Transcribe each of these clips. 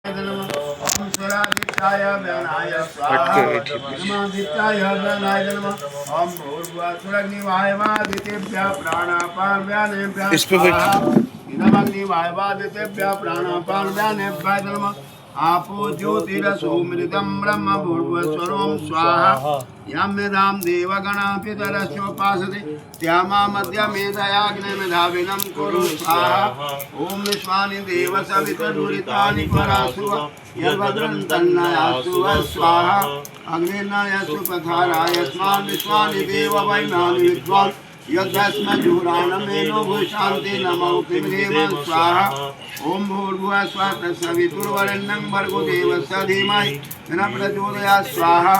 ओम स्वरादित्याय व्यानाय स्वाहा नमादित्याय व्यानाय नमः। ओम भूर्भुवस्सुरग्निवायवादितेभ्यः प्राणापानव्यानेभ्यः स्वाहा इदमग्निवायवादितेभ्यः प्राणापानव्यानेभ्यः नमः। आपो ज्योतिरसोमृतं ब्रह्म भूर्भुवस्वरों स्वाहा यम्यदां देवगणा पितरस्योपासते त्यामामद्यमेधयाग्निमिधाविनं कुरु स्वाहा। ओम विश्वानि देव सवितुर्वृतानि परासुव यद्भद्रं तन्नयासु स्वाहा। अग्निर्नायसु पथाराय स्मान् विश्वानि देव वैनानि विद्वान् यद्भस्मजुराणमेनो भूशान्ति नमो किमदेव स्वाहा। ओम भूर्भुवः स्वः तत्सवितुर्वरेण्यं भर्गो देवस्य धीमहि न प्रचोदयात् स्वाहा।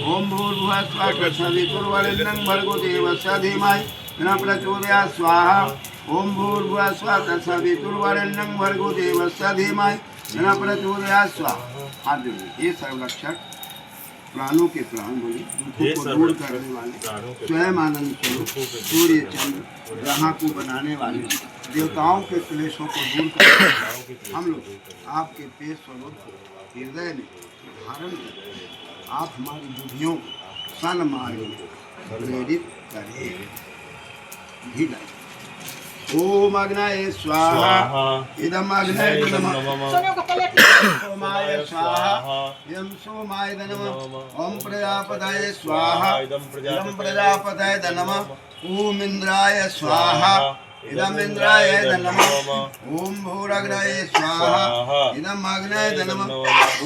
ओम भूर्भुवः स्वः तत्सवितुर्वरेण्यं भर्गो देवस्य धीमहि न प्रचोदयात् स्वाहा। ओम भूर्भुवः स्वः तत्सवितुर्वरेण्यं भर्गो देवस्य धीमहि न प्रचोदयात् स्वाहा। हाथ जोड़िए। ये सर्वरक्षक प्राणों के प्राण बोले, दुखों को दूर करने वाले, स्वयं आनंद स्वरूप सूर्य चंद्र ग्रह को बनाने वाले, देवताओं के क्लेशों को दूर करने वाले हम लोग आपके तेज स्वरूप को हृदय में धारण कर आप हमारी बुद्धियों को सन्मार्ग में प्रेरित करें। ओम अग्नये स्वाहा इदम अग्नये नमः। सोमाय स्वाहा इदम सोमाय नमः। ओम प्रजापतये स्वाहा इदम प्रजापतये नमः। ओम इंद्राय स्वाहा इदम इंद्राय नमः। ओम भूरग्नये स्वाहा इदम अग्नये नमः।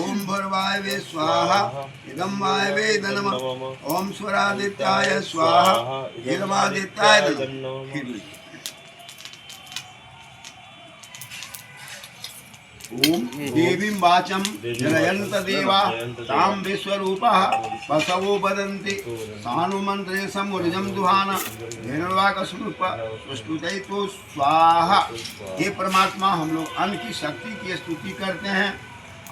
ओम भूर्वायवे स्वाहा इदम वायवे नमः। ओम स्वरादित्याय स्वाहा इदम आदित्याय नमः। ओम देवीं वाचं जनयन्त देवा तां विश्वरूपः बसवो वदन्ति सानुमन्त्रे समूर्जं दुहाना धेनुर्वाकस्वरूपस्तुतैतो स्वाहा। हे परमात्मा, हम लोग अन्न की शक्ति की स्तुति करते हैं।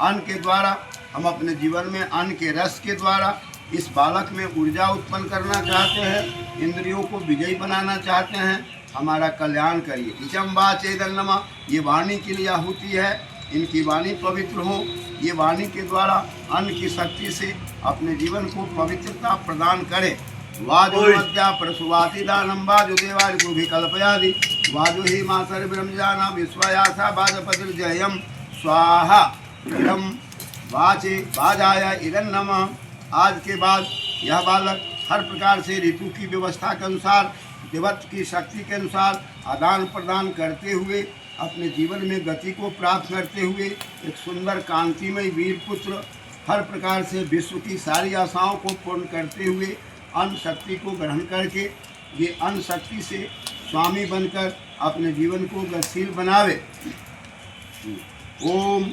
अन्न के द्वारा हम अपने जीवन में अन्न के रस के द्वारा इस बालक में ऊर्जा उत्पन्न करना चाहते हैं, इंद्रियों को विजयी बनाना चाहते हैं। हमारा कल्याण करिए। इचम वाचेदं नमः। ये वाणी के लिए आहुति है, इनकी वाणी पवित्र हो। ये वाणी के द्वारा अन्न की शक्ति से अपने जीवन को पवित्रता प्रदान करें। वाजो मध्या प्रसुवाति दानम वाजो देवाल को भी कल्पयादि वाजो ही मातर ब्रह्मजाना विश्वयासा वाजपतिर्जयम स्वाहा। इदम वाचे वाजाया इदं नमः। आज के बाद यह बालक हर प्रकार से ऋतु की व्यवस्था के अनुसार, देवत्व की शक्ति के अनुसार आदान प्रदान करते हुए अपने जीवन में गति को प्राप्त करते हुए एक सुंदर कांतिमय वीर पुत्र हर प्रकार से विश्व की सारी आशाओं को पूर्ण करते हुए अन्न शक्ति को ग्रहण करके ये अन्न शक्ति से स्वामी बनकर अपने जीवन को गतिशील बनावे। ओम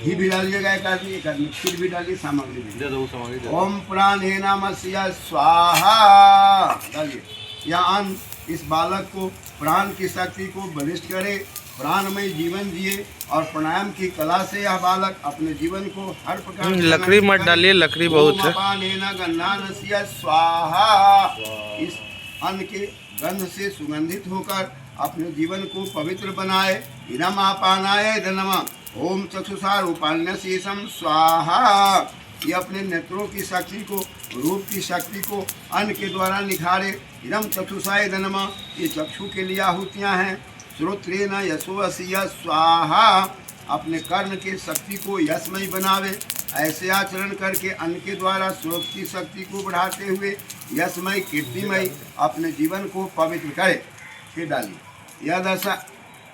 घी भी डालिएगा, एक आदमी खीर भी डालिए, सामग्री भी। ओम प्राणेनामस्य स्वाहा डालिए। यह अन्न इस बालक को प्राण की शक्ति को बलिष्ठ करे, प्राणमय जीवन जिए और प्राणायाम की कला से यह बालक अपने जीवन को हर प्रकार लकड़ी मत डालिए, लकड़ी बहुत है। स्वाहा। इस अन्न के गंध से सुगंधित होकर अपने जीवन को पवित्र बनाए। इदम आपानाय नमः। ओम चक्षुषा रूपान्य शेषम स्वाहा। ये अपने नेत्रों की शक्ति को, रूप की शक्ति को अन्न के द्वारा निखारे। इदम चक्षुषाय नमः। ये चक्षु के लिए आहुतियाँ हैं। श्रोत्रेण यशोवसीय स्वाहा। अपने कर्ण के शक्ति को यशमय बनावे। ऐसे आचरण करके अन्न के द्वारा श्रोत की शक्ति को बढ़ाते हुए यशमय कीर्तिमय अपने जीवन को पवित्र करे। फिर डालिए। यदशा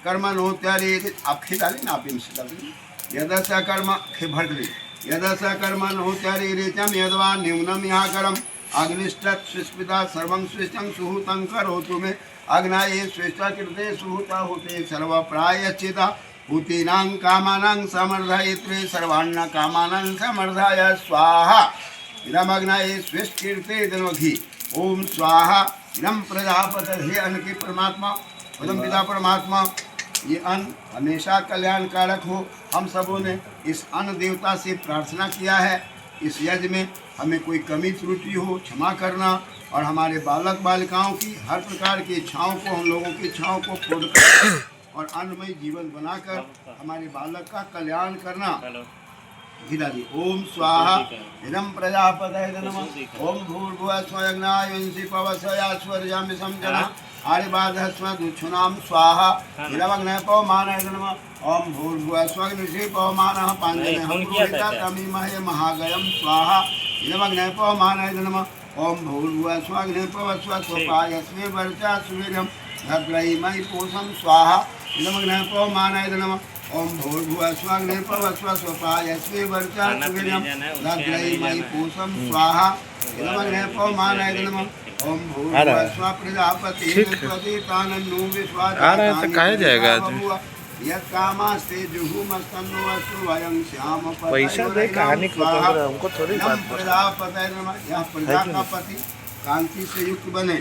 कर्मण होत्यारे, आप फिर डालिए ना, आप इनसे डालिए। यदशा कर्म भर ली। यदशा कर्मण होत्यारे रेचम यदवा न्यूनम यहाँ करम अग्निष्ठत सुस्मिता सर्वं स्विष्टं सुहूतं करोतु मे अग्नाये स्वेष्टा कृते सुहूता होते सर्व प्रायश्चिता भूतीनां कामानां समर्धयित्वे सर्वान्न कामानां समर्धाय स्वाहा। इदम अग्नाये स्वेष्ट कीर्ते घी। ओम स्वाहा। इदम प्रजापति। हे अन्न के परमात्मा, परम पिता परमात्मा, ये अन्न हमेशा कल्याणकारक हो। हम सबों ने इस अन्न देवता से प्रार्थना किया है, इस यज्ञ में हमें कोई कमी त्रुटि हो क्षमा करना और हमारे बालक बालिकाओं की हर प्रकार की इच्छाओं को, हम लोगों की इच्छाओं को पूर्ण करना और अन्नमय जीवन बनाकर हमारे बालक का कल्याण करना। घिराली। ओम स्वाहा इदं प्रजापतये नमः। ओम भूर्भुवः स्वयज्ञाय वंशी पवस्याश्वर्यामि संजना आर्यबाधः स्वदुच्छुनां स्वाहा इदमग्नये पवमानये नमः। ओम भूर्भुवः स्वग्निषि पवमानः पाञ्जनयः पुरोहितातमीमहे महागयं स्वाहा इदमग्नये पवमानये नमः। ओम भूर्भुवः स्वग्निः पवस्व स्वपायस्मे वर्चा सुवीर्यं भद्रैमयि पूषं स्वाहा इदमग्नये पवमानये नमः। ओम भूर्भुवः स्वग्निः पवस्व स्वपायस्मे वर्चा सुवीर्यं भद्रैमयि पूषं स्वाहा इदमग्नये पवमानये नमः। ओम भूर्भुवः स्वः प्रजापतिः स्वदितानन्नु विश्वाजातानि कहाँ जाएगा आज? यत्कामास्ते जुहुमस्तन्नो अस्तु वयं श्याम पैसा दे कहानी खत्म कर, हमको थोड़ी बात बता। प्रजापतये नमः। यह प्रजा का पति कांति से युक्त बने,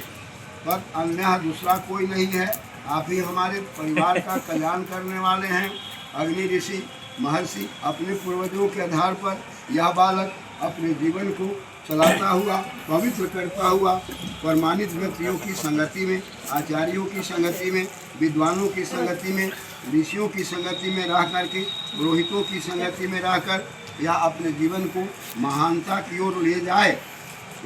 पर अन्य दूसरा कोई नहीं है। आप ही हमारे परिवार का कल्याण करने वाले हैं। अग्नि ऋषि महर्षि अपने पूर्वजों के आधार पर यह बालक अपने जीवन को चलाता हुआ पवित्र करता हुआ प्रमाणित व्यक्तियों की संगति में, आचार्यों की संगति में, विद्वानों की संगति में, ऋषियों की संगति में रह करके, पुरोहितों की संगति में रहकर यह अपने जीवन को महानता की ओर ले जाए।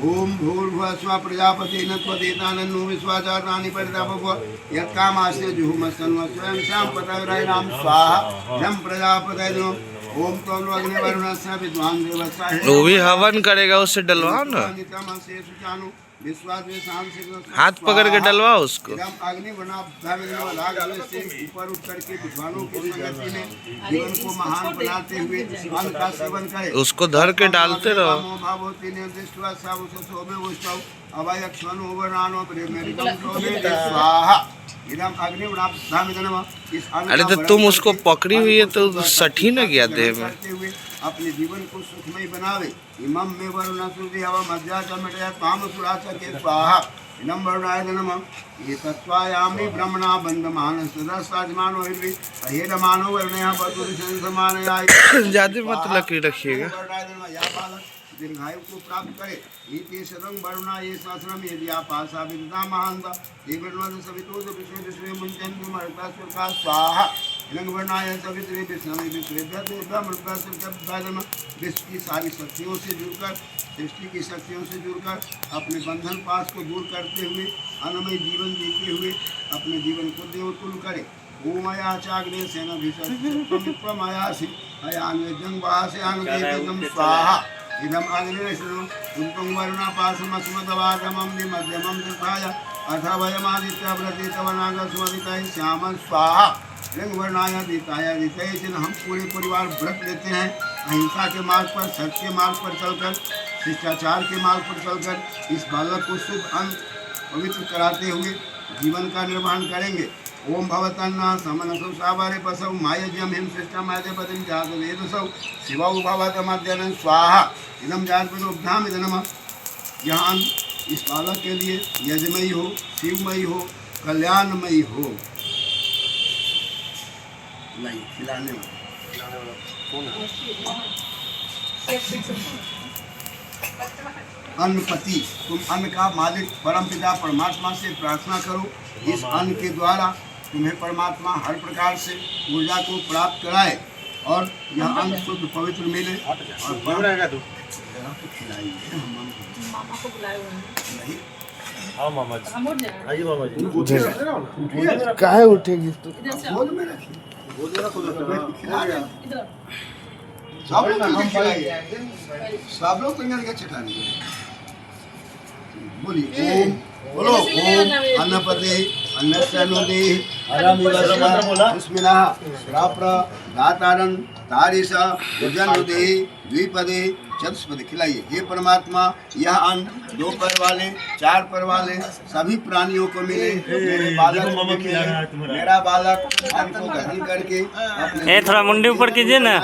ओम भूर्भुवः स्वः प्रजापतिः त्वदेतानन्नु विश्वाचाराणि परितापभुव यत्कामास्ते जुहुमस्तन्वः स्वयं श्याम पतये राम स्वाहा इदं प्रजापतये नमः। ओम त्वं अग्निवर्णस्य विद्वान् देवस्य वो भी हवन करेगा, उससे डलवाओ ना, हाथ पकड़ के डलवाओ उसको। ऊपर उठ करके विद्वानों की संगति में जीवन को महान बनाते हुए अन्न का सेवन करे। उसको धर के डालते रहो। अरे तो तुम उसको पकड़ी हुई है तो सठी न गया देह में। अपने जीवन को सुखमय बनावे। इमं मे वरुण सुधि हव मध्या च मिटया ताम सुराच के स्वाहा इदं वरुणाय नमः। ये तत्वायामि ब्रह्मणा बंधमान सदा साजमानो हिर्वि अहेरमानो वर्णयः बतुरिशं समानयाय। ज्यादा मत लकड़ी रखिएगा। दीर्घायु को प्राप्त करे। इति शतं वरुणा ये शास्त्रम यदि आपासा विदता महांता ये वर्णवद सवितो विश्व विश्व मुंचन्तु मर्ता सुरका स्वाहा इदं वर्णाय सवित्रे विष्णवे विश्वेभ्यः देवभ्यः मृत्युः सुरकभ्यः विश्व की सारी शक्तियों से जुड़कर, सृष्टि की शक्तियों से जुड़कर अपने बंधन पास को दूर करते हुए अन्नमय जीवन जीते हुए अपने जीवन को देवतुल्य करे। ओम अयाचाग्ने सेन विश्वमित्रमयासि अयान्वेजं वासे आनंदेवं स्वाहा इदम अग्निवेशनम उन्तं वरुणापासमस्मदवागमं निमध्यमं दृताय अथ वयमादित्य व्रतीतवनागस्वदिताय श्याम स्वाहा रंग वर्णाय दिताय दिताय जिन हम पूरे परिवार व्रत लेते हैं। अहिंसा के मार्ग पर, सत्य के मार्ग पर चलकर, शिष्टाचार के मार्ग पर चलकर इस बालक को शुद्ध अन्न पवित्र कराते हुए जीवन का निर्वहन करेंगे। ओम भवतन्ना समनसौ सावरे पसौ मायज्यम हिम श्रेष्ठम आद्यपतिं जात वेदसौ शिवौ भवतमद्यनं स्वाहा इदं जातवेदोभ्याम नमः। यह अन्न इस बालक के लिए यजमयी हो, शिवमयी हो, कल्याणमयी हो। नहीं खिलाने वाला अन्नपति, तुम अन्न का मालिक परमपिता परमात्मा से प्रार्थना करो। इस अन्न के द्वारा तुम्हें परमात्मा हर प्रकार से ऊर्जा को प्राप्त कराए और यह अन्न शुद्ध पवित्र मिले। और मामा को बुलाए हुए हैं। नहीं हाँ मामा जी, हम उठ जाए। आइए मामा जी। काहे उठेगी तू? इधर से आओ। गोद में रखिए, गोद में रखो, खिला दे। इधर सब लोग मिलके खिलाएंगे, सब लोग मिलकर के चिढ़ाएंगे। बोलिए ओम, बोलो ओम अन्नपते अन्नस्यनुदे अस्मिना प्राप्र दातारं तारिष जनुदे द्विपदे चतुष्पदे खिलाइए। हे परमात्मा, यह अन्न 2 पैर वाले, 4 पैर वाले सभी प्राणियों को मिले। मेरे बालक को मिले। मेरा बालक अन्न को ग्रहण करके अपने थोड़ा मुंडी ऊपर कीजिए ना।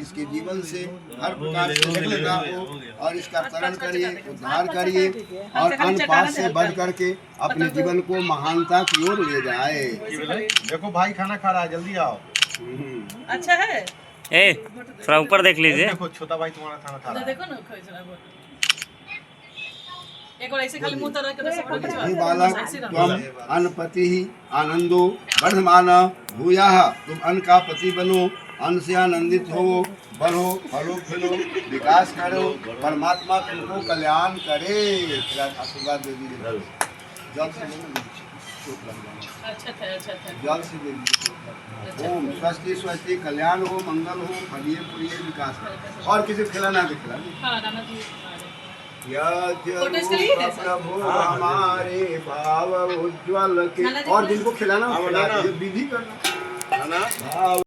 इसके जीवन से हर प्रकार से सफलता हो और इसका तरण करिए, उद्धार करिए और अन्न पास से बढ़ करके अपने जीवन को महानता की ओर ले जाए। देखो भाई खाना खा रहा है, जल्दी आओ। अच्छा है। ए थोड़ा ऊपर देख लीजिए। देखो छोटा भाई तुम्हारा खाना खा रहा है। देखो ना एक और ऐसे खाली मुंह तरह के हे बालक, तुम अन्नपति ही आनंदो वर्धमान भूयाः, तुम अन्न का पति बनो अन्न से आनंदित हो, बढ़ो, फलो फूलो, विकास करो, परमात्मा तुमको कल्याण करे। आशीर्वाद दे दीजिए। जल से ले लीजिए, चोट लग जाएगा। अच्छा था, अच्छा था। जल से दे दीजिए। ओम स्वस्ति स्वस्ति, कल्याण हो, मंगल हो, फलिए फूलिए, विकास हो। और किसी को खिलाना तो खिला दीजिए। हाँ, नाना जी। यज्ञ रूप प्रभु हमारे भाव उज्ज्वल के। और जिनको खिलाना हो, खिला दीजिए। विधि करना भाव